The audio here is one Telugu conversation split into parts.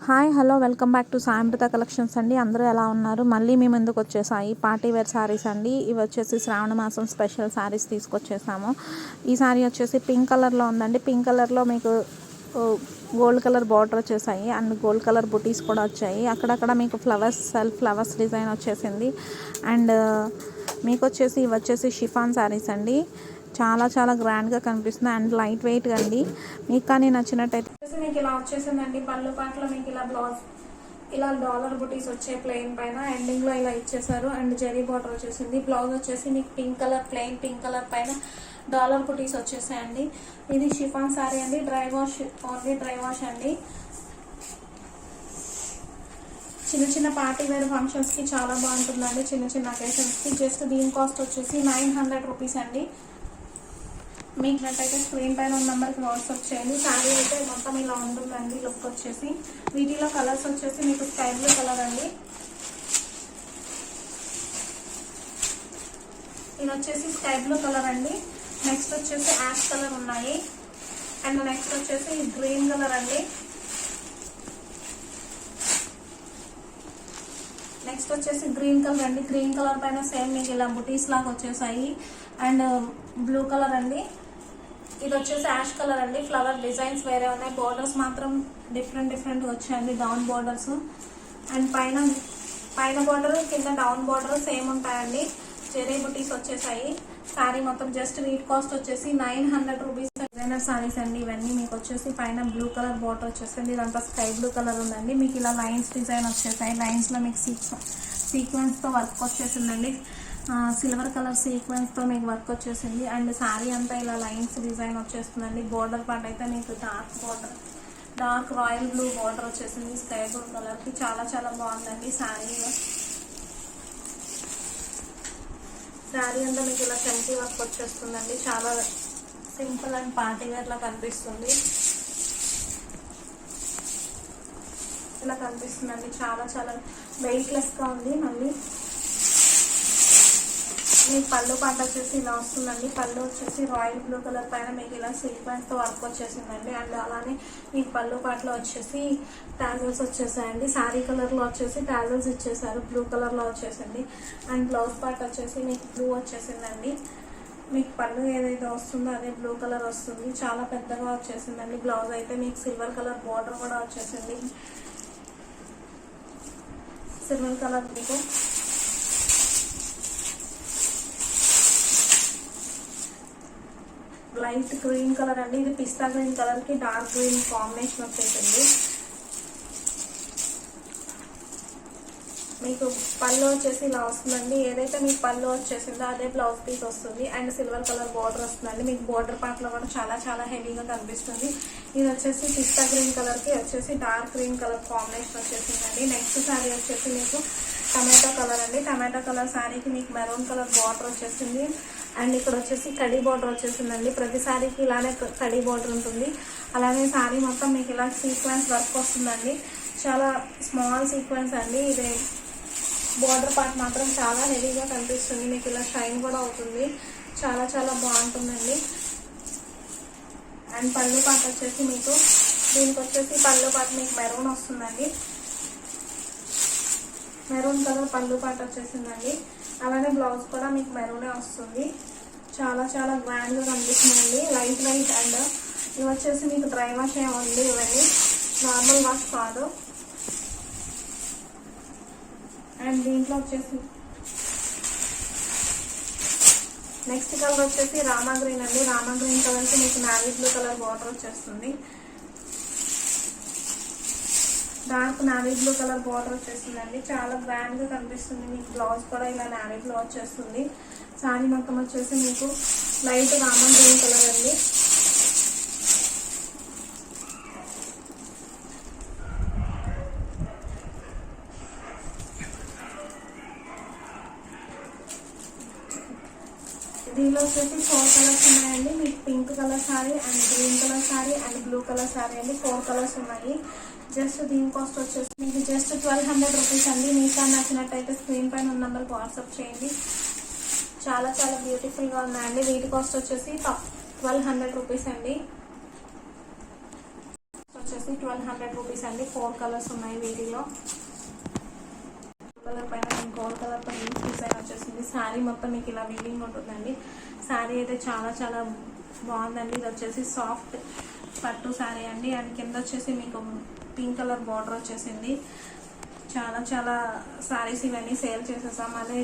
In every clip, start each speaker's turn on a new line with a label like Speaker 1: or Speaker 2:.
Speaker 1: Hi hello welcome back to Sayantrita collections అండి. అందరూ ఎలా ఉన్నారు? మళ్ళీ మేము ఎందుకు వచ్చేసాయి పార్టీ వేర్ శారీస్ అండి. ఇవి వచ్చేసి శ్రావణ మాసం స్పెషల్ శారీస్ తీసుకొచ్చేసాము. ఈ శారీ వచ్చేసి పింక్ కలర్లో ఉందండి. పింక్ కలర్లో మీకు గోల్డ్ కలర్ బార్డర్ వచ్చేసాయి అండ్ గోల్డ్ కలర్ బుటీస్ కూడా వచ్చాయి. అక్కడక్కడ మీకు ఫ్లవర్స్ డిజైన్ వచ్చేసింది. అండ్ మీకు వచ్చేసి ఇవి వచ్చేసి షిఫాన్ శారీస్ అండి. చాలా చాలా గ్రాండ్గా కనిపిస్తుంది అండ్ లైట్ వెయిట్ అండి. మీకు కానీ నచ్చినట్టయితే మీకు ఇలా వచ్చేసిందండి. పళ్ళు పాటలో మీకు ఇలా బ్లౌజ్ ఇలా డాలర్ బుటీస్ వచ్చే ప్లెయిన్ పైన ఎండింగ్లో ఇలా ఇచ్చేసారు అండ్ జెరీ బార్డర్ వచ్చేసింది. బ్లౌజ్ వచ్చేసి మీకు pink colour plain pink colour పైన డాలర్ బుటీస్ వచ్చేసాయండి. ఇది షిఫాన్ శారీ అండి. Dry wash only dry wash అండి. చిన్న చిన్న పార్టీ వేర్ ఫంక్షన్స్కి చాలా బాగుంటుందండి. చిన్న చిన్న అకేషన్స్కి. జస్ట్ దీని కాస్ట్ వచ్చేసి 900 రూపీస్ అండి. మీకు నట్టయితే స్క్రీన్ పైన ఉన్న నెంబర్కి వాట్సాప్ చేయండి. శారీ అయితే మొత్తం ఇలా ఉంటుందండి. లుక్ వచ్చేసి వీటిలో కలర్స్ వచ్చేసి మీకు స్కై బ్లూ కలర్ అండి. ఇది వచ్చేసి స్కై బ్లూ కలర్ అండి. నెక్స్ట్ వచ్చేసి యాష్ కలర్ ఉన్నాయి అండ్ నెక్స్ట్ వచ్చేసి గ్రీన్ కలర్ అండి. నెక్స్ట్ వచ్చేసి గ్రీన్ కలర్ అండి. గ్రీన్ కలర్ పైన సేమ్ మీకు ఇలా బుటీస్ లాగా వచ్చేసాయి అండ్ బ్లూ కలర్ అండి. ఇది వచ్చేసి యాష్ కలర్ అండి. ఫ్లవర్ డిజైన్స్ వేరే ఉన్నాయి. బోర్డర్స్ మాత్రం డిఫరెంట్ వచ్చాయండి. డౌన్ బోర్డర్స్ అండ్ పైన బోర్డర్ కింద డౌన్ బోర్డర్ సేమ్ ఉంటాయండి. చెరీ బుటీస్ వచ్చేసాయి. శారీ మొత్తం జస్ట్ వీట్ కాస్ట్ వచ్చేసి 900 రూపీస్. డిజైనర్ శారీస్ అండి ఇవన్నీ. మీకు వచ్చేసి పైన బ్లూ కలర్ బోర్డర్ వచ్చేసింది. ఇదంతా స్కై బ్లూ కలర్ ఉందండి. మీకు ఇలా లైన్స్ డిజైన్ వచ్చేసాయి. లైన్స్లో మీకు సీక్వెన్స్తో వర్క్ వచ్చేసిందండి. సిల్వర్ కలర్ సీక్వెన్స్తో మీకు వర్క్ వచ్చేసింది అండ్ శారీ అంతా ఇలా లైన్స్ డిజైన్ వచ్చేస్తుందండి. బోర్డర్ పార్ట్ అయితే మీకు డార్క్ రాయల్ బ్లూ బోర్డర్ వచ్చేసింది స్కై బ్లూ కలర్కి. చాలా చాలా బాగుందండి శారీలో. శారీ అంతా మీకు ఇలా చంకీ వర్క్ వచ్చేస్తుందండి. చాలా సింపుల్ అండ్ పార్టీ వేర్లా కనిపిస్తుంది. ఇలా కనిపిస్తుందండి. చాలా చాలా వెయిట్లెస్గా ఉంది. మళ్ళీ మీకు పళ్ళు పాట వచ్చేసి ఇలా వస్తుందండి. పళ్ళు వచ్చేసి రాయల్ బ్లూ కలర్ పైన మీకు ఇలా సీక్వెన్స్తో వర్క్ వచ్చేసిందండి అండ్ అలానే మీకు పళ్ళు పాటలో వచ్చేసి టాజల్స్ వచ్చేసాయండి. శారీ కలర్లో వచ్చేసి టాజల్స్ ఇచ్చేసారు. బ్లూ కలర్లో వచ్చేసింది అండ్ బ్లౌజ్ పార్ట్ వచ్చేసి మీకు బ్లూ వచ్చేసిందండి. మీకు పళ్ళు ఏదైతే వస్తుందో అదే బ్లూ కలర్ వస్తుంది. చాలా పెద్దగా వచ్చేసిందండి. బ్లౌజ్ అయితే మీకు సిల్వర్ కలర్ బార్డర్ కూడా వచ్చేసింది. సిల్వర్ కలర్ మీకు లైట్ గ్రీన్ కలర్ అండి. ఇది పిస్తా గ్రీన్ కలర్ కి డార్క్ గ్రీన్ కాంబినేషన్ వచ్చేసింది. మీకు పళ్ళు వచ్చేసి ఇలా వస్తుందండి. ఏదైతే మీకు పళ్ళు వచ్చేసిందో అదే బ్లౌజ్ పీస్ వస్తుంది అండ్ సిల్వర్ కలర్ బార్డర్ వస్తుందండి. మీకు బార్డర్ పార్ట్ లో కూడా చాలా చాలా హెవీగా కనిపిస్తుంది. ఇది వచ్చేసి పిస్తా గ్రీన్ కలర్ కి వచ్చేసి డార్క్ గ్రీన్ కలర్ కాంబినేషన్ వచ్చేసిందండి. నెక్స్ట్ శారీ వచ్చేసి మీకు టమాటో కలర్ అండి. టమాటో కలర్ శారీకి మీకు మెరూన్ కలర్ బార్డర్ వచ్చేసింది అండ్ ఇక్కడ వచ్చేసి కడీ బార్డర్ వచ్చేసిందండి. ప్రతి శారీకి ఇలానే కడీ బార్డర్ ఉంటుంది. అలానే శారీ మొత్తం మీకు ఇలా సీక్వెన్స్ వర్క్ వస్తుందండి. చాలా స్మాల్ సీక్వెన్స్ అండి. ఇది బార్డర్ పార్ట్ మాత్రం చాలా హెవీగా కనిపిస్తుంది. మీకు ఇలా షైన్ కూడా అవుతుంది. చాలా చాలా బాగుంటుందండి. అండ్ పళ్ళు పార్ట్ వచ్చేసి మీకు దీనికి వచ్చేసి పళ్ళు పార్ట్ మీకు మెరూన్ వస్తుందండి. మెరూన్ కలర్ పళ్ళు పార్ట్ వచ్చేసిందండి. అలానే బ్లౌజ్ కూడా మీకు మెరూనే వస్తుంది. చాలా చాలా గ్రాండ్గా కనిపిస్తుందండి. లైట్ వెయిట్ అండ్ ఇవి వచ్చేసి మీకు డ్రై వాష్ ఏముంది. ఇవన్నీ నార్మల్ వాష్ కాదు. అండ్ దీంట్లో వచ్చేసి నెక్స్ట్ కలర్ వచ్చేసి రామా గ్రీన్ అండి. రామా గ్రీన్ కలర్కి మీకు నావీ బ్లూ కలర్ బార్డర్ వచ్చేస్తుంది. Dark navy blue colour border వచ్చేస్తుందండి. చాలా గ్రాండ్గా కనిపిస్తుంది. మీకు బ్లౌజ్ కూడా ఇలా నావీ బ్లూ వచ్చేస్తుంది. శారీ మొత్తం వచ్చేసి మీకు లైట్ రామా గ్రీన్ కలర్ అండి. దీనిలో వచ్చేసి 4 కలర్స్ ఉన్నాయండి. మీకు pink colour sari and green colour sari and blue colour sari అండి. 4 కలర్స్ ఉన్నాయి. జస్ట్ దీని కాస్ట్ వచ్చేసి మీకు జస్ట్ 1200 రూపీస్ అండి. మీకు నచ్చినట్టయితే స్క్రీన్ పైన ఉన్న నెంబర్కి వాట్సాప్ చేయండి. చాలా చాలా బ్యూటిఫుల్గా ఉన్నాయండి. వీటి కాస్ట్ వచ్చేసి 1200 రూపీస్ అండి. వచ్చేసి 1200 రూపీస్ అండి. 4 కలర్స్ ఉన్నాయి వీటిలో. కలర్ పైన గోల్డ్ కలర్ తో లీఫ్ డిజైన్ వచ్చేసింది. శారీ మొత్తం మీకు ఇలా వీవింగ్ ఉంటుందండి. శారీ అయితే చాలా చాలా బాగుందండి. ఇది వచ్చేసి సాఫ్ట్ పట్టు శారీ అండి. అండ్ కింద వచ్చేసి మీకు పింక్ కలర్ బార్డర్ వచ్చేసింది. చాలా చాలా శారీస్ ఇవన్నీ సేల్ చేసేసాం, అదే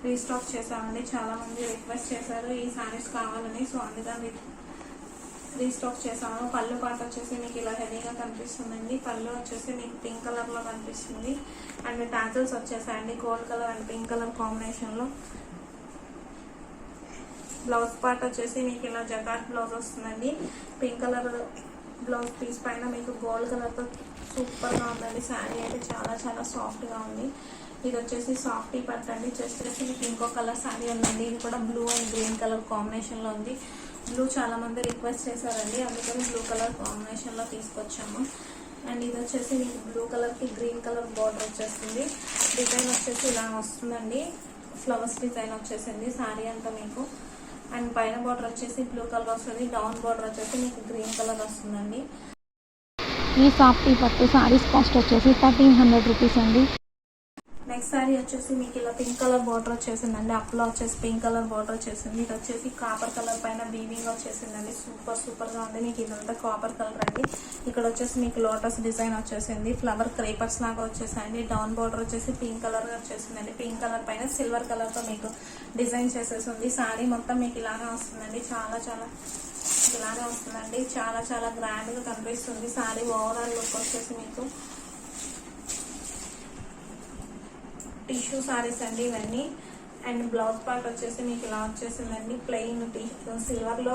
Speaker 1: రీస్టాక్ చేసామండి. చాలా మంది రిక్వెస్ట్ చేశారు ఈ శారీస్ కావాలని, సో అందుకని రీస్టాక్ చేసాము. పళ్ళు పాట వచ్చేసి మీకు ఇలా హెవీగా కనిపిస్తుందండి. పళ్ళు వచ్చేసి మీకు పింక్ కలర్ లో కనిపిస్తుంది. అండ్ టాజల్స్ వచ్చేసాయండి gold colour and pink colour combination లో. బ్లౌజ్ పార్ట్ వచ్చేసి మీకు ఇలా జకాట్ బ్లౌజ్ వస్తుందండి. పింక్ కలర్ బ్లౌజ్ పీస్ పైన మీకు గోల్డ్ కలర్ తో సూపర్ గా ఉందండి. శారీ అయితే చాలా చాలా సాఫ్ట్ గా ఉంది. ఇది వచ్చేసి సాఫ్టీ పట్టు అండి. జస్ట్ వచ్చి మీకు ఇంకో కలర్ శారీ ఉందండి. ఇది కూడా blue and green colour combination లో ఉంది. బ్లూ చాలా మంది రిక్వెస్ట్ చేశారండి, అందుకని బ్లూ కలర్ కాంబినేషన్ లో తీసుకొచ్చాము. అండ్ ఇది వచ్చేసి మీకు బ్లూ కలర్ కి గ్రీన్ కలర్ బార్డర్ వచ్చేస్తుంది. డిజైన్ వచ్చేసి ఇలా వస్తుందండి. ఫ్లవర్స్ డిజైన్ వచ్చేసింది శారీ అంతా మీకు. అండ్ పైన బార్డర్ వచ్చేసి బ్లూ కలర్ వస్తుంది. డౌన్ బార్డర్ వచ్చేసి మీకు గ్రీన్ కలర్ వస్తుందండి.
Speaker 2: ఈ సాఫ్టీ పట్టు సారీస్ కాస్ట్ వచ్చేసి 1300 రూపీస్ అండి.
Speaker 1: నెక్స్ట్ శారీ వచ్చేసి మీకు ఇలా పింక్ కలర్ బార్డర్ వచ్చేసిందండి. అప్లో వచ్చేసి పింక్ కలర్ బార్డర్ వచ్చేసింది. ఇది వచ్చేసి కాపర్ కలర్ పైన వీవింగ్ వచ్చేసిందండి. సూపర్ సూపర్ గా ఉంది. మీకు ఇదంతా కాపర్ కలర్ అండి. ఇక్కడ వచ్చేసి మీకు లోటస్ డిజైన్ వచ్చేసింది. ఫ్లవర్ క్రేపర్స్ లాగా వచ్చేసాయండి. డౌన్ బార్డర్ వచ్చేసి పింక్ కలర్ గా వచ్చేసిందండి. పింక్ కలర్ పైన సిల్వర్ కలర్ తో మీకు డిజైన్ చేసేసింది. శారీ మొత్తం మీకు ఇలానే వస్తుందండి. చాలా చాలా ఇలానే వస్తుందండి. చాలా చాలా గ్రాండ్ గా కనిపిస్తుంది. శారీ ఓవరాల్ లుక్ వచ్చేసి మీకు టిష్యూ సారీస్ అండి ఇవన్నీ. అండ్ బ్లౌజ్ పార్ట్ వచ్చేసి మీకు ఇలా వచ్చేసిందండి. ప్లెయిన్ సిల్వర్ లో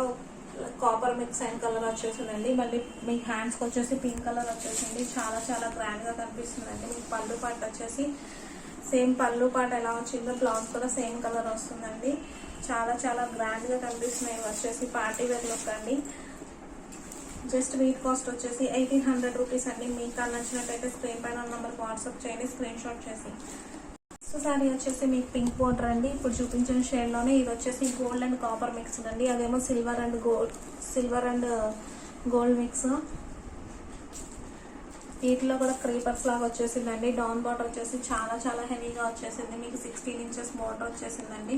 Speaker 1: కాపర్ మిక్స్ అండ్ కలర్ వచ్చేసిందండి. మళ్ళీ మీ హ్యాండ్స్ కి వచ్చేసి పింక్ కలర్ వచ్చేసింది. చాలా చాలా గ్రాండ్ గా కనిపిస్తుందండి. మీకు పళ్ళు పార్ట్ వచ్చేసి సేమ్ పళ్ళు పార్ట్ ఎలా వచ్చిందో బ్లౌజ్ కూడా సేమ్ కలర్ వస్తుందండి. చాలా చాలా గ్రాండ్ గా కనిపిస్తున్నాయి. వచ్చేసి పార్టీ వేర్ లుక్ అండి. జస్ట్ వీట్ కాస్ట్ వచ్చేసి 1800 రూపీస్ అండి. మీకు నచ్చినట్టయితే స్క్రీన్ పైన నంబర్ వాట్సాప్ చేయండి, స్క్రీన్ షాట్ చేసి. సో శారీ వచ్చేసి మీకు పింక్ బోర్డర్ అండి. ఇప్పుడు చూపించిన షేడ్ లోనే ఇది వచ్చేసి గోల్డ్ అండ్ కాపర్ మిక్స్ అండి. అదేమో సిల్వర్ అండ్ గోల్డ్ మిక్స్. వీటిలో కూడా క్రీపర్స్ లాగా వచ్చేసిందండి. డౌన్ బార్డర్ వచ్చేసి చాలా చాలా హెవీగా వచ్చేసింది. మీకు 16 ఇంచెస్ బార్డర్ వచ్చేసిందండి.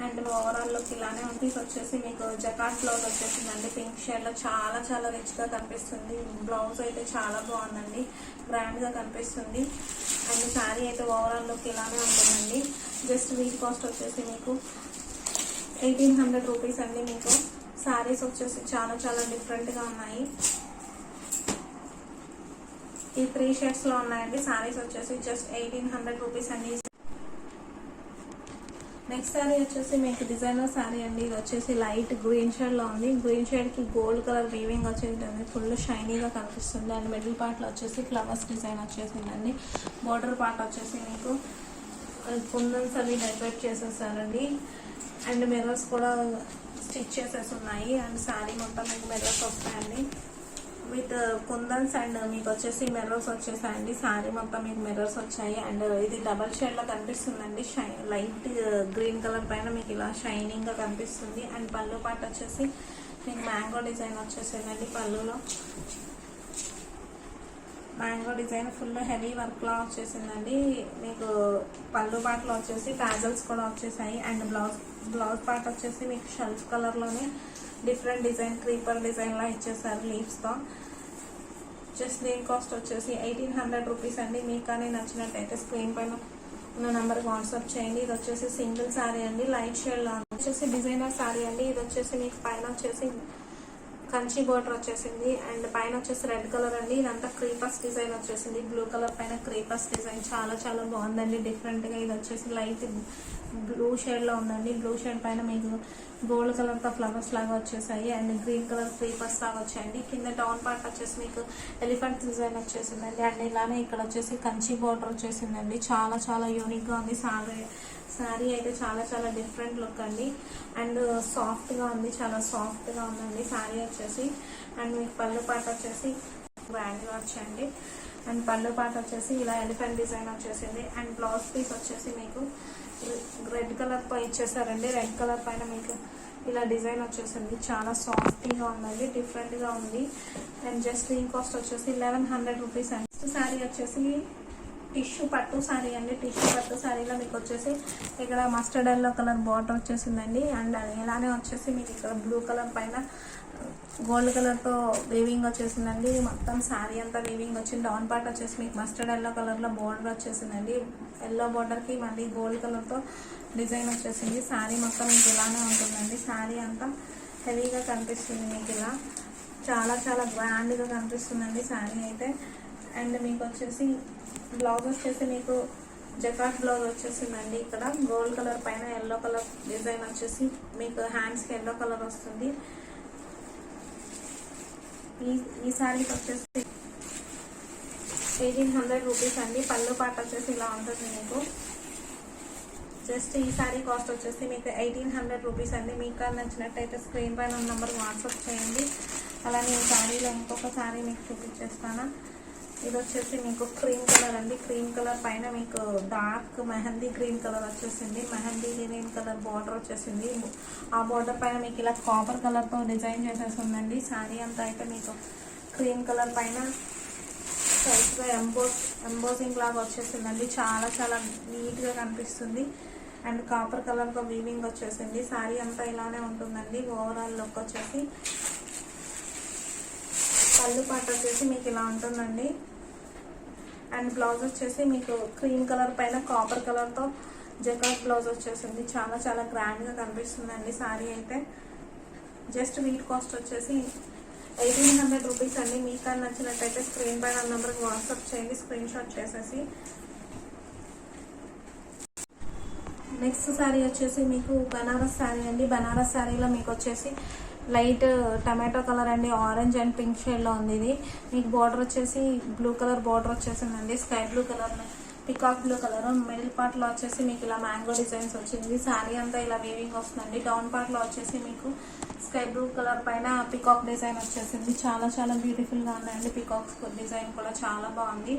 Speaker 1: అండ్ ఓవరాల్ లుక్ ఇలానే ఉంది. ఇది వచ్చేసి మీకు జకాట్ బ్లౌజ్ వచ్చేసిందండి. పింక్ షేడ్ లో చాలా చాలా రిచ్ గా కనిపిస్తుంది. బ్లౌజ్ అయితే చాలా బాగుందండి, గ్రాండ్ గా కనిపిస్తుంది. అండ్ శారీ అయితే ఓవరాల్ లుక్ ఇలానే ఉంటుందండి. జస్ట్ వీట్ కాస్ట్ వచ్చేసి మీకు 1800 రూపీస్ అండి. మీకు శారీస్ వచ్చేసి చాలా చాలా డిఫరెంట్ గా ఉన్నాయి. ఈ 3 షేడ్స్ లో ఉన్నాయండి. శారీస్ వచ్చేసి జస్ట్ 1800 రూపీస్ అండి. నెక్స్ట్ శారీ వచ్చేసి మీకు డిజైనర్ శారీ అండి. ఇది వచ్చేసి లైట్ గ్రీన్ షేడ్ లో ఉంది. గ్రీన్ షేడ్ కి గోల్డ్ కలర్ వీవింగ్ వచ్చేసింది. ఫుల్ షైనీగా కనిపిస్తుంది. అండ్ మిడిల్ పార్ట్ లో వచ్చేసి ఫ్లవర్స్ డిజైన్ వచ్చేసిందండి. బోర్డర్ పార్ట్ వచ్చేసి మీకు కుందన్స్ అవి డెకరేట్ చేసేసారండి. అండ్ మిర్రర్స్ కూడా స్టిచ్ చేసేసి ఉన్నాయి. అండ్ శారీ మొత్తం మీకు మిర్రర్స్ వస్తాయండి విత్ కుందన్స్. అండ్ మీకు వచ్చేసి మిర్రర్స్ వచ్చేసాయండి. శారీ మొత్తం మీకు మిర్రర్స్ వచ్చాయి. అండ్ ఇది డబల్ షేడ్ లో కనిపిస్తుందండి. లైట్ గ్రీన్ కలర్ పైన మీకు ఇలా షైనింగ్ గా కనిపిస్తుంది. అండ్ పళ్ళు పార్ట్ వచ్చేసి మీకు మ్యాంగో డిజైన్ వచ్చేసిందండి. పళ్ళులో mango design full heavy work లా వచ్చేసిందండి. మీకు పళ్ళు పార్ట్ లో వచ్చేసి టాజల్స్ కూడా వచ్చేసాయి. అండ్ బ్లౌజ్ పార్ట్ వచ్చేసి మీకు షెల్ఫ్ కలర్ లోనే డిఫరెంట్ డిజైన్ క్రీపర్ డిజైన్ లా ఇచ్చేసారు లీవ్స్ తో. జస్ట్ దీని కాస్ట్ వచ్చేసి 1800 రూపీస్ అండి. మీకు కానీ నచ్చినట్టయితే స్క్రీన్ పైన ఉన్న నెంబర్కి వాట్సాప్ చేయండి. ఇది వచ్చేసి సింగిల్ శారీ అండి. లైట్ షేడ్ లో వచ్చేసి డిజైనర్ శారీ అండి. ఇది వచ్చేసి మీకు పైన వచ్చేసి కంచి బోర్డర్ వచ్చేసింది. అండ్ పైన వచ్చేసి రెడ్ కలర్ అండి. ఇదంతా క్రీపర్స్ డిజైన్ వచ్చేసింది. బ్లూ కలర్ పైన క్రీపర్స్ డిజైన్ చాలా చాలా బాగుందండి, డిఫరెంట్ గా. ఇది వచ్చేసి లైట్ బ్లూ షేడ్ లో ఉందండి. బ్లూ షేడ్ పైన మీకు గోల్డ్ కలర్ తో ఫ్లవర్స్ లాగా వచ్చేసాయి. అండ్ గ్రీన్ కలర్ క్రీపర్స్ లాగా వచ్చాయండి. కింద డౌన్ పార్ట్ వచ్చేసి మీకు ఎలిఫెంట్ డిజైన్ వచ్చేసిందండి. అండ్ ఇలానే ఇక్కడ వచ్చేసి కంచి బోర్డర్ వచ్చేసిందండి. చాలా చాలా యూనిక్ గా ఉంది. శారీ అయితే చాలా చాలా డిఫరెంట్ లుక్ అండి. అండ్ సాఫ్ట్ గా ఉంది, చాలా సాఫ్ట్ గా ఉందండి శారీ వచ్చేసి. అండ్ మీకు పళ్ళు పాట వచ్చేసి గ్రాండ్ గా వచ్చండి. అండ్ పళ్ళు పాట వచ్చేసి ఇలా ఎలిఫెంట్ డిజైన్ వచ్చేసింది. అండ్ బ్లౌజ్ పీస్ వచ్చేసి మీకు రెడ్ కలర్ తో ఇచ్చేసారండి. రెడ్ కలర్ పైన మీకు ఇలా డిజైన్ వచ్చేసింది. చాలా సాఫ్టీగా ఉందండి, డిఫరెంట్గా ఉంది. అండ్ జస్ట్ ఈ కాస్ట్ వచ్చేసి 1100 రూపీస్ అండి. నెక్స్ట్ శారీ వచ్చేసి టిష్యూ పట్టు శారీ అండి. టిష్యూ పట్టు శారీలో మీకు వచ్చేసి ఇక్కడ మస్టర్డ్ ఎల్లో కలర్ బార్డర్ వచ్చేసిందండి. అండ్ అది ఇలానే వచ్చేసి మీకు ఇక్కడ బ్లూ కలర్ పైన గోల్డ్ కలర్తో వీవింగ్ వచ్చేసిందండి. మొత్తం శారీ అంతా వీవింగ్ వచ్చింది. డౌన్ పార్ట్ వచ్చేసి మీకు మస్టర్డ్ ఎల్లో కలర్లో బార్డర్ వచ్చేసిందండి. ఎల్లో బార్డర్కి మళ్ళీ గోల్డ్ కలర్తో డిజైన్ వచ్చేసింది. శారీ మొత్తం మీకు ఇలానే ఉంటుందండి. శారీ అంతా హెవీగా కనిపిస్తుంది మీకు ఇలా చాలా చాలా గ్రాండ్గా కనిపిస్తుందండి శారీ అయితే. అండ్ మీకు వచ్చేసి బ్లౌజ్ వచ్చేసి మీకు జకాట్ బ్లౌజ్ వచ్చేసిందండి. ఇక్కడ గోల్డ్ కలర్ పైన ఎల్లో కలర్ డిజైన్ వచ్చేసి మీకు హ్యాండ్స్కి ఎల్లో కలర్ వస్తుంది. ఈ శారీకి వచ్చేసి 1800 రూపీస్ అండి. పళ్ళు పాట వచ్చేసి ఇలా ఉంటుంది మీకు. జస్ట్ ఈ శారీ కాస్ట్ వచ్చేసి మీకు 1800 రూపీస్ అండి. మీకు నచ్చినట్టయితే స్క్రీన్ పైన ఉన్న నెంబర్ వాట్సాప్ చేయండి. అలానే ఈ శారీలో ఇంకొక శారీ మీకు చూపించేస్తాను. ఇది వచ్చేసి మీకు క్రీమ్ కలర్ అండి. క్రీమ్ కలర్ పైన మీకు డార్క్ మెహందీ గ్రీన్ కలర్ వచ్చేసింది. మెహందీ గ్రీన్ కలర్ బార్డర్ వచ్చేసింది. ఆ బార్డర్ పైన మీకు ఇలా కాపర్ కలర్తో డిజైన్ చేసేసి ఉందండి. శారీ అంతా అయితే మీకు క్రీమ్ కలర్ పైన సైజ్గా ఎంబోజింగ్ లాగా వచ్చేసిందండి. చాలా చాలా నీట్గా కనిపిస్తుంది. అండ్ కాపర్ కలర్తో వీవింగ్ వచ్చేసింది. శారీ అంతా ఇలానే ఉంటుందండి. ఓవరాల్ లుక్ వచ్చేసి పళ్ళు పాట వచ్చేసి మీకు ఇలా ఉంటుందండి. అండ్ బ్లౌజ్ వచ్చేసి మీకు క్రీమ్ కలర్ పైన కాపర్ కలర్తో జకాట్ బ్లౌజ్ వచ్చేసింది. చాలా చాలా గ్రాండ్గా కనిపిస్తుందండి శారీ అయితే. జస్ట్ వీట్ కాస్ట్ వచ్చేసి 1800 రూపీస్ అండి. మీకు నచ్చినట్టయితే స్క్రీన్ పైన నెంబర్కి వాట్సాప్ చేయండి, స్క్రీన్ షాట్ చేసేసి. నెక్స్ట్ శారీ వచ్చేసి మీకు బనారస్ శారీ అండి. బనారస్ శారీలో మీకు వచ్చేసి లైట్ టమాటో కలర్ అండి, ఆరెంజ్ అండ్ పింక్ షేడ్లో ఉంది. ఇది మీకు బార్డర్ వచ్చేసి బ్లూ కలర్ బార్డర్ వచ్చేసిందండి. Sky blue colour, peacock blue colour. Middle పార్ట్లో వచ్చేసి మీకు ఇలా మ్యాంగో డిజైన్స్ వచ్చింది. శారీ అంతా ఇలా వీవింగ్ వస్తుందండి. డౌన్ పార్ట్లో వచ్చేసి మీకు స్కై బ్లూ కలర్ పైన పికాక్ డిజైన్ వచ్చేసింది. చాలా చాలా బ్యూటిఫుల్గా ఉన్నాయండి. పికాక్స్ డిజైన్ కూడా చాలా బాగుంది.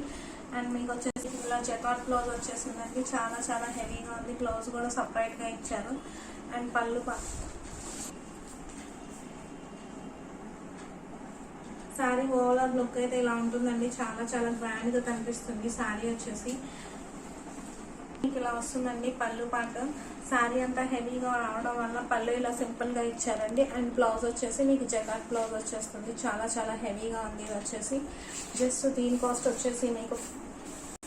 Speaker 1: అండ్ మీకు వచ్చేసి ఇలా జకాట్ బ్లౌజ్ వచ్చేసిందండి. చాలా చాలా హెవీగా ఉంది. బ్లౌజ్ కూడా సపరేట్గా ఇచ్చారు. అండ్ పళ్ళు శారీ ఓవరాల్ లుక్ అయితే ఇలా ఉంటుందండి. చాలా చాలా గ్రాండ్గా కనిపిస్తుంది శారీ వచ్చేసి. మీకు ఇలా వస్తుందండి పళ్ళు పాట. శారీ అంతా హెవీగా రావడం వల్ల పళ్ళు ఇలా సింపుల్గా ఇచ్చారండి. అండ్ బ్లౌజ్ వచ్చేసి మీకు జకాట్ బ్లౌజ్ వచ్చేస్తుంది. చాలా చాలా హెవీగా ఉంది. ఇది వచ్చేసి జస్ట్ దీని కాస్ట్ వచ్చేసి మీకు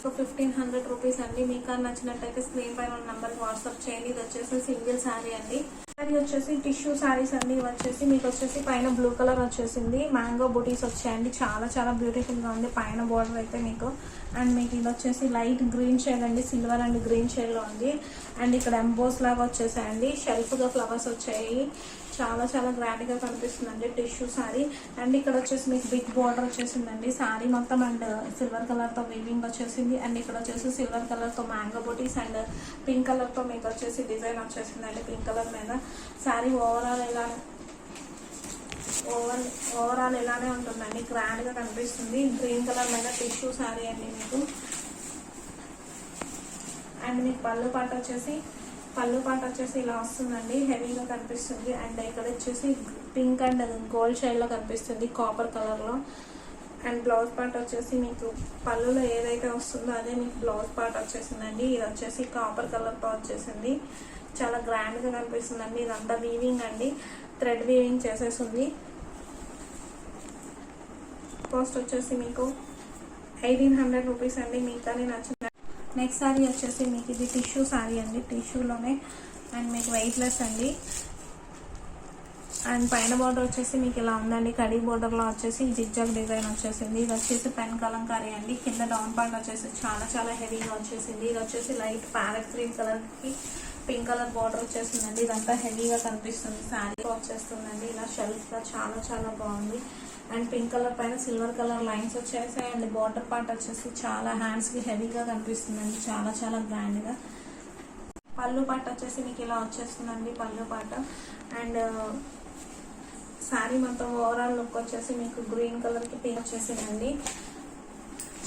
Speaker 1: 1500 రూపీస్ అండి. మీకు నచ్చినట్టయితే స్క్రీన్ పైన ఉన్న నెంబర్కి వాట్సాప్ చేయండి. ఇది వచ్చేసి సింగిల్ శారీ అండి. శారీ వచ్చేసి టిష్యూ శారీస్ అండి. ఇవి వచ్చేసి మీకు వచ్చేసి పైన బ్లూ కలర్ వచ్చేసింది. మ్యాంగో బూటీస్ వచ్చాయండి. చాలా చాలా బ్యూటిఫుల్గా ఉంది పైన బార్డర్ అయితే మీకు. అండ్ మీకు ఇది వచ్చేసి లైట్ గ్రీన్ షేడ్ అండి, సిల్వర్ అండ్ గ్రీన్ షేడ్లో ఉంది. అండ్ ఇక్కడ ఎంబోస్ లాగా వచ్చేసాయండి. షెల్ఫ్గా ఫ్లవర్స్ వచ్చాయి. చాలా చాలా గ్రాండ్గా కనిపిస్తుందండి టిష్యూ శారీ. అండ్ ఇక్కడ వచ్చేసి మీకు బిగ్ బార్డర్ వచ్చేసిందండి. శారీ మొత్తం అండ్ సిల్వర్ కలర్తో వీవింగ్ వచ్చేసింది. అండ్ ఇక్కడ వచ్చేసి సిల్వర్ కలర్తో మ్యాంగో బూటీస్ అండ్ పింక్ కలర్తో మీకు వచ్చేసి డిజైన్ వచ్చేసిందండి. పింక్ కలర్ మీద శారీ ఓవరాల్ ఇలానే ఉంటుందండి. గ్రాండ్గా కనిపిస్తుంది. గ్రీన్ కలర్ మీద టిష్యూ శారీ అండి మీకు. అండ్ మీకు పళ్ళు పాట వచ్చేసి ఇలా వస్తుందండి. హెవీగా కనిపిస్తుంది. అండ్ ఇక్కడ వచ్చేసి పింక్ అండ్ గోల్డ్ షేడ్లో కనిపిస్తుంది కాపర్ కలర్లో. అండ్ బ్లౌజ్ పార్ట్ వచ్చేసి మీకు పళ్ళులో ఏదైతే వస్తుందో అదే మీకు బ్లౌజ్ పార్ట్ వచ్చేసిందండి. ఇది వచ్చేసి కాపర్ కలర్తో వచ్చేసింది. చాలా గ్రాండ్గా కనిపిస్తుందండి. ఇదంతా వీవింగ్ అండి, థ్రెడ్ వీవింగ్ చేసేసింది. కాస్ట్ వచ్చేసి మీకు 1800 రూపీస్ అండి. మీకు కానీ నచ్చింది. నెక్స్ట్ శారీ వచ్చేసి మీకు ఇది టిష్యూ శారీ అండి. టిష్యూలోనే అండ్ మీకు వెయిట్లెస్ అండి. అండ్ పైన బార్డర్ వచ్చేసి మీకు ఇలా ఉందండి. కడీ బార్డర్లో వచ్చేసి జిగ్జాగ్ డిజైన్ వచ్చేసింది. ఇది వచ్చేసి పెన్ కలంకారీ అండి. కింద డౌన్ పార్ట్ వచ్చేసి చాలా చాలా హెవీగా వచ్చేసింది. ఇది వచ్చేసి లైట్ ప్యారెట్ గ్రీన్ కలర్కి పింక్ కలర్ బార్డర్ వచ్చేసిందండి. ఇదంతా హెవీగా కనిపిస్తుంది. శారీ వచ్చేస్తుందండి ఇలా షెల్ఫ్గా. చాలా చాలా బాగుంది. అండ్ పింక్ కలర్ పైన సిల్వర్ కలర్ లైన్స్ వచ్చేసాయి. అండ్ బార్డర్ పార్ట్ వచ్చేసి చాలా హ్యాండ్స్కి హెవీగా కనిపిస్తుందండి. చాలా చాలా గ్రాండ్గా. పళ్ళు పాట వచ్చేసి మీకు ఇలా వచ్చేస్తుందండి పళ్ళు పాట. అండ్ శారీ మొత్తం ఓవరాల్ లుక్ వచ్చేసి మీకు గ్రీన్ కలర్కి పింక్ వచ్చేసిందండి.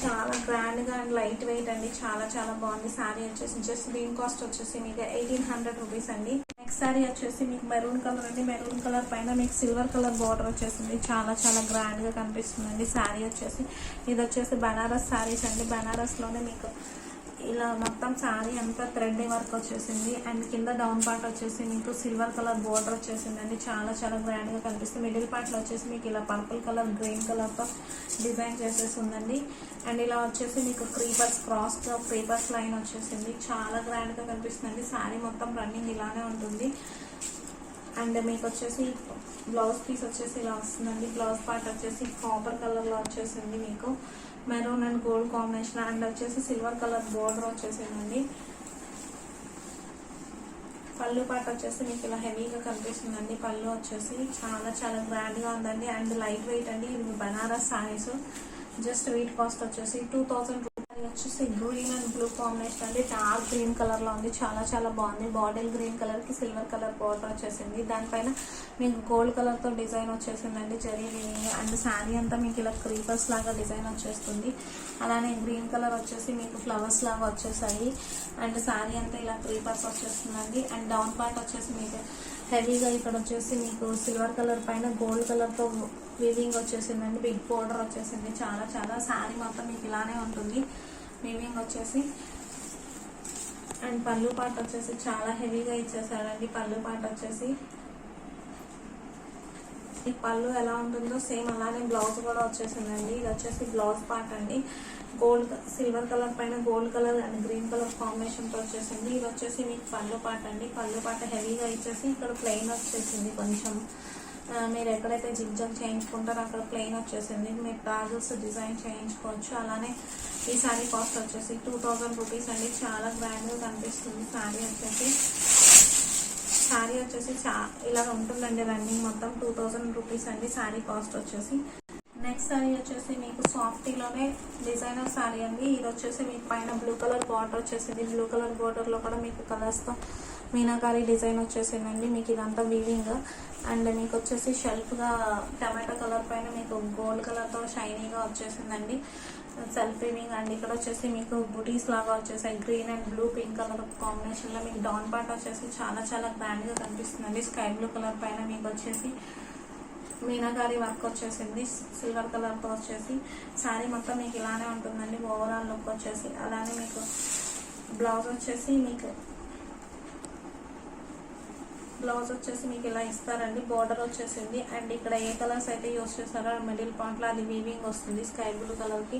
Speaker 1: చాలా గ్రాండ్గా అండ్ లైట్ వెయిట్ అండి, చాలా చాలా బాగుంది. శారీ వచ్చేసి జస్ట్ దీని కాస్ట్ వచ్చేసి మీకు 1800 రూపీస్ అండి. నెక్స్ట్ శారీ వచ్చేసి మీకు మెరూన్ కలర్ అండి. మెరూన్ కలర్ పైన మీకు సిల్వర్ కలర్ బార్డర్ వచ్చేసింది. చాలా చాలా గ్రాండ్గా కనిపిస్తుందండి శారీ వచ్చేసి. ఇది వచ్చేసి బనారస్ శారీస్ అండి. బనారస్లోనే మీకు ఇలా మొత్తం శారీ అంతా థ్రెడ్ వర్క్ వచ్చేసింది అండ్ కింద డౌన్ పార్ట్ వచ్చేసి మీకు సిల్వర్ కలర్ బోర్డర్ వచ్చేసిందండి. చాలా చాలా గ్రాండ్గా కనిపిస్తుంది. మిడిల్ పార్ట్లో వచ్చేసి మీకు ఇలా పర్పుల్ కలర్ గ్రీన్ కలర్తో డిజైన్ చేసేసి ఉందండి. అండ్ ఇలా వచ్చేసి మీకు క్రీపర్స్ క్రాస్గా క్రీపర్స్ లైన్ వచ్చేసింది. చాలా గ్రాండ్గా కనిపిస్తుందండి. శారీ మొత్తం రన్నింగ్ ఇలానే ఉంటుంది. అండ్ మీకు వచ్చేసి బ్లౌజ్ పీస్ వచ్చేసి ఇలా వస్తుందండి. బ్లౌజ్ పార్ట్ వచ్చేసి కాపర్ కలర్లో వచ్చేసింది మీకు maroon and gold combination and వచ్చేసి సిల్వర్ కలర్ బోర్డర్ వచ్చేసిందండి. పళ్ళు పాట వచ్చేసి మీకు ఇలా హెవీగా కనిపిస్తుందండి. పళ్ళు వచ్చేసి చాలా చాలా గ్రాండ్గా ఉందండి అండ్ లైట్ వెయిట్ అండి. ఇది Banaras saris. Just wheat cost వచ్చేసి 2000 రూపీస్. వచ్చేసి గ్రీన్ అండ్ బ్లూ కాంబినేషన్ అండి. డార్క్ గ్రీన్ కలర్ లో ఉంది. చాలా చాలా బాగుంది. బాటిల్ గ్రీన్ కలర్ కి సిల్వర్ కలర్ బోర్డర్ వచ్చేసింది. దానిపైన మీకు గోల్డ్ కలర్ తో డిజైన్ వచ్చేసిందండి. జరీ అండ్ శారీ అంతా మీకు ఇలా క్రీపర్స్ లాగా డిజైన్ వచ్చేస్తుంది. అలానే గ్రీన్ కలర్ వచ్చేసి మీకు ఫ్లవర్స్ లాగా వచ్చేసాయి అండ్ శారీ అంతా ఇలా క్రీపర్స్ వచ్చేస్తుందండి. అండ్ డౌన్ పార్ట్ వచ్చేసి మీకు హెవీగా ఇక్కడ వచ్చేసి మీకు సిల్వర్ కలర్ పైన గోల్డ్ కలర్ తో వీవింగ్ వచ్చేసిందండి. బిగ్ బోర్డర్ వచ్చేసింది. చాలా చాలా శారీ మొత్తం మీకు ఇలానే ఉంటుంది. వీవింగ్ వచ్చేసి అండ్ పళ్ళు పాట వచ్చేసి చాలా హెవీగా ఇచ్చేసాడండి. పళ్ళు పాట వచ్చేసి ఈ పళ్ళు ఎలా ఉంటుందో సేమ్ అలానే బ్లౌజ్ కూడా వచ్చేసిందండి. ఇది వచ్చేసి బ్లౌజ్ పార్ట్ అండి. గోల్డ్ సిల్వర్ కలర్ పైన gold colour and green colour combination తో వచ్చేసింది. ఇది వచ్చేసి మీకు పళ్ళు పాట అండి. పళ్ళు పాట హెవీగా ఇచ్చేసి ఇక్కడ ప్లెయిన్ వచ్చేసింది. కొంచెం మీరు ఎక్కడైతే జిగ్జాగ్ చేయించుకుంటారో అక్కడ ప్లెయిన్ వచ్చేసింది. మీరు టాజల్స్ డిజైన్ చేయించుకోవచ్చు. అలానే ఈ శారీ కాస్ట్ వచ్చేసి 2000 రూపీస్ అండి. చాలా గ్రాండ్గా కనిపిస్తుంది శారీ వచ్చేసి. శారీ వచ్చేసి ఇలా ఉంటుందండి రన్నింగ్ మొత్తం 2000 రూపీస్ అండి శారీ కాస్ట్ వచ్చేసి. నెక్స్ట్ శారీ వచ్చేసి మీకు సాఫ్టీలోనే డిజైనర్ శారీ అండి. ఇది వచ్చేసి మీకు పైన బ్లూ కలర్ బార్డర్ వచ్చేసింది. బ్లూ కలర్ బార్డర్ లో కూడా మీకు కలర్స్తో మీనాకారి డిజైన్ వచ్చేసిందండి. మీకు ఇదంతా వీవింగ్ అండ్ మీకు వచ్చేసి షెల్ఫ్ గా టమాటో కలర్ పైన మీకు గోల్డ్ కలర్ తో షైనీగా వచ్చేసిందండి. సెల్ఫ్ వీవింగ్ అండ్ ఇక్కడ వచ్చేసి మీకు బుటీస్ లాగా వచ్చేసాయి. Green and blue pink colour combination లో మీకు డౌన్ పార్ట్ వచ్చేసి చాలా చాలా గ్రాండ్ గా కనిపిస్తుందండి. స్కై బ్లూ కలర్ పైన మీకు వచ్చేసి మీనాకారి వర్క్ వచ్చేసింది. సిల్వర్ కలర్ తో వచ్చేసి శారీ మొత్తం మీకు ఇలానే ఉంటుందండి. ఓవరాల్ లుక్ వచ్చేసి అలానే మీకు బ్లౌజ్ వచ్చేసి మీకు ఇలా ఇస్తారండి. బోర్డర్ వచ్చేసింది అండ్ ఇక్కడ ఏ కలర్స్ అయితే యూస్ చేస్తారో మిడిల్ పార్ట్ లో అది వీవింగ్ వస్తుంది స్కై బ్లూ కలర్ కి.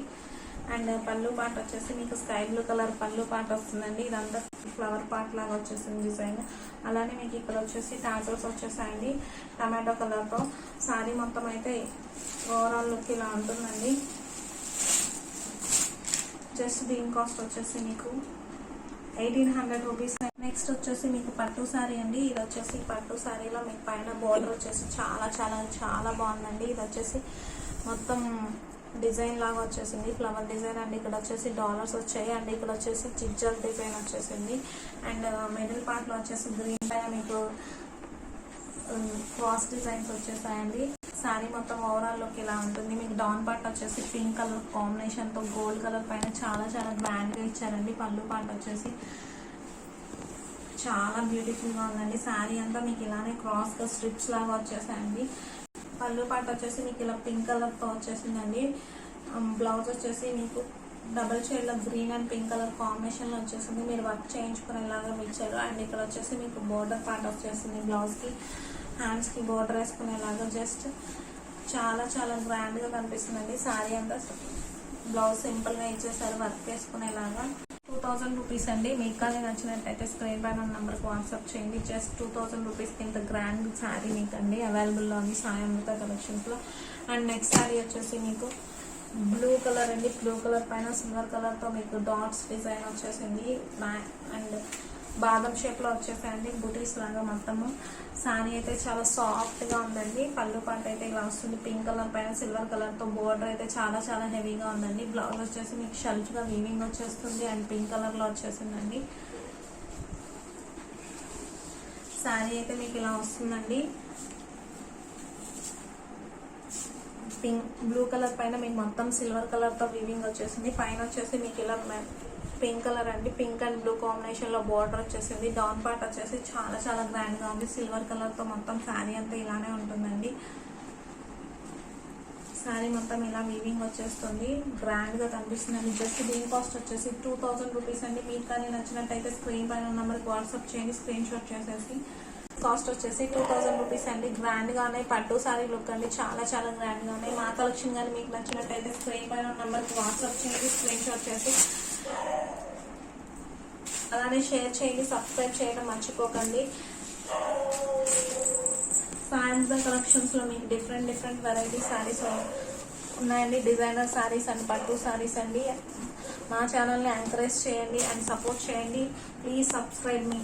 Speaker 1: అండ్ పళ్ళు పార్ట్ వచ్చేసి మీకు స్కై బ్లూ కలర్ పళ్ళు పార్ట్ వస్తుందండి. ఇదంతా ఫ్లవర్ పార్ట్ లాగా వచ్చేసింది డిజైన్. అలానే మీకు ఇక్కడ వచ్చేసి టాజల్స్ వచ్చేసాయండి టమాటో కలర్ తో. శారీ మొత్తం అయితే ఓవరాల్ లుక్ ఇలా ఉంటుందండి. జస్ట్ దీని కాస్ట్ వచ్చేసి మీకు 1800 రూపీస్. నెక్స్ట్ వచ్చేసి మీకు పట్టు శారీ అండి. ఇది వచ్చేసి పట్టు శారీలో మీకు పైన బోర్డర్ వచ్చేసి చాలా చాలా చాలా బాగుందండి. ఇది వచ్చేసి మొత్తం డిజైన్ లాగా వచ్చేసింది. ఫ్లవర్ డిజైన్ అండ్ ఇక్కడ వచ్చేసి డాలర్స్ వచ్చాయి అండ్ ఇక్కడ వచ్చేసి జిగ్జాగ్ డిజైన్ వచ్చేసింది. అండ్ మిడిల్ పార్ట్ లో వచ్చేసి గ్రీన్ పైన మీకు క్రాస్ డిజైన్స్ వచ్చేసాయండి. శారీ మొత్తం ఓవరాల్ లుక్ ఇలా ఉంటుంది. మీకు డౌన్ పార్ట్ వచ్చేసి పింక్ కలర్ కాంబినేషన్ తో గోల్డ్ కలర్ పైన చాలా చాలా గ్రాండ్ గా ఇచ్చారండి. పళ్ళు పార్ట్ వచ్చేసి చాలా బ్యూటిఫుల్ గా ఉందండి. శారీ అంతా మీకు ఇలానే క్రాస్ గా స్ట్రిప్స్ లాగా వచ్చేసాయండి. పళ్ళు పార్ట్ వచ్చేసి మీకు ఇలా పింక్ కలర్ తో వచ్చేసిందండి. బ్లౌజ్ వచ్చేసి మీకు డబల్ షేడ్ లో green and pink colour combination లో వచ్చేసింది. మీరు వర్క్ చేయించుకునేలాగా ఇచ్చారు. అండ్ ఇక్కడ వచ్చేసి మీకు బోర్డర్ పార్ట్ వచ్చేసింది. బ్లౌజ్ కి హ్యాండ్స్ కి బోర్డర్ వేసుకునేలాగా జస్ట్ చాలా చాలా గ్రాండ్ గా కనిపిస్తుందండి. శారీ అంతా బ్లౌజ్ సింపుల్ గా ఇచ్చేసారు వర్క్ వేసుకునేలాగా. 2000 రూపీస్ అండి. మీకు కానీ నచ్చినట్టయితే స్క్రీన్ పైన నంబర్కి వాట్సాప్ చేయండి. జస్ట్ 2000 రూపీస్కి ఇంత గ్రాండ్ శారీ మీకు అండి అవైలబుల్లో ఉంది సాయి అమృత కలెక్షన్స్లో. అండ్ నెక్స్ట్ శారీ వచ్చేసి మీకు బ్లూ కలర్ అండి. బ్లూ కలర్ పైన సిల్వర్ కలర్తో మీకు డాట్స్ డిజైన్ వచ్చేసింది అండ్ బాదం షేప్లో వచ్చేసాయండి బుటీస్ లాగా మొత్తము. శారీ అయితే చాలా సాఫ్ట్గా ఉందండి. పళ్ళు పాట అయితే ఇలా వస్తుంది. పింక్ కలర్ పైన సిల్వర్ కలర్తో బోర్డర్ అయితే చాలా చాలా హెవీగా ఉందండి. బ్లౌజ్ వచ్చేసి మీకు షెల్ఫ్గా వీవింగ్ వచ్చేస్తుంది అండ్ పింక్ కలర్లో వచ్చేసిందండి. శారీ అయితే మీకు ఇలా వస్తుందండి. పింక్ బ్లూ కలర్ పైన మీకు మొత్తం సిల్వర్ కలర్ తో వీవింగ్ వచ్చేసింది. పైన వచ్చేసి మీకు ఇలా పింక్ కలర్ అండి, పింక్ అండ్ బ్లూ కాంబినేషన్ లో బార్డర్ వచ్చేసింది. డౌన్ పార్ట్ వచ్చేసి చాలా చాలా గ్రాండ్ గా ఉంది. సిల్వర్ కలర్ తో మొత్తం శారీ అంతా ఇలానే ఉంటుందండి. శారీ మొత్తం ఇలా వీవింగ్ వచ్చేస్తుంది, గ్రాండ్ గా కనిపిస్తుందండి. జస్ట్ దీని కాస్ట్ వచ్చేసి 2000 రూపీస్ అండి. మీకు కానీ నచ్చినట్టయితే స్క్రీన్ పైన నెంబర్కి వాట్సాప్ చేయండి, స్క్రీన్ షాట్ చేసేసి. కాస్ట్ వచ్చేసి 2000 రూపీస్ అండి. గ్రాండ్ గానే పట్టు సారీ లుక్ అండి, చాలా చాలా గ్రాండ్ గా ఉన్నాయి. మా కలెక్షన్ కానీ మీకు నచ్చినట్టయితే స్క్రీన్ పైన నెంబర్కి వాట్సాప్ చేయండి, స్క్రీన్ షాట్ చేసి. అలానే షేర్ చేయండి, సబ్స్క్రైబ్ చేయడం మర్చిపోకండి. సాయంత్ర కలెక్షన్స్ లో మీకు డిఫరెంట్ వెరైటీ సారీస్ ఉన్నాయండి. డిజైనర్ సారీస్ అండ్ పట్టు సారీస్ అండి. మా ఛానల్ని ఎంకరేజ్ చేయండి అండ్ సపోర్ట్ చేయండి. Please subscribe me.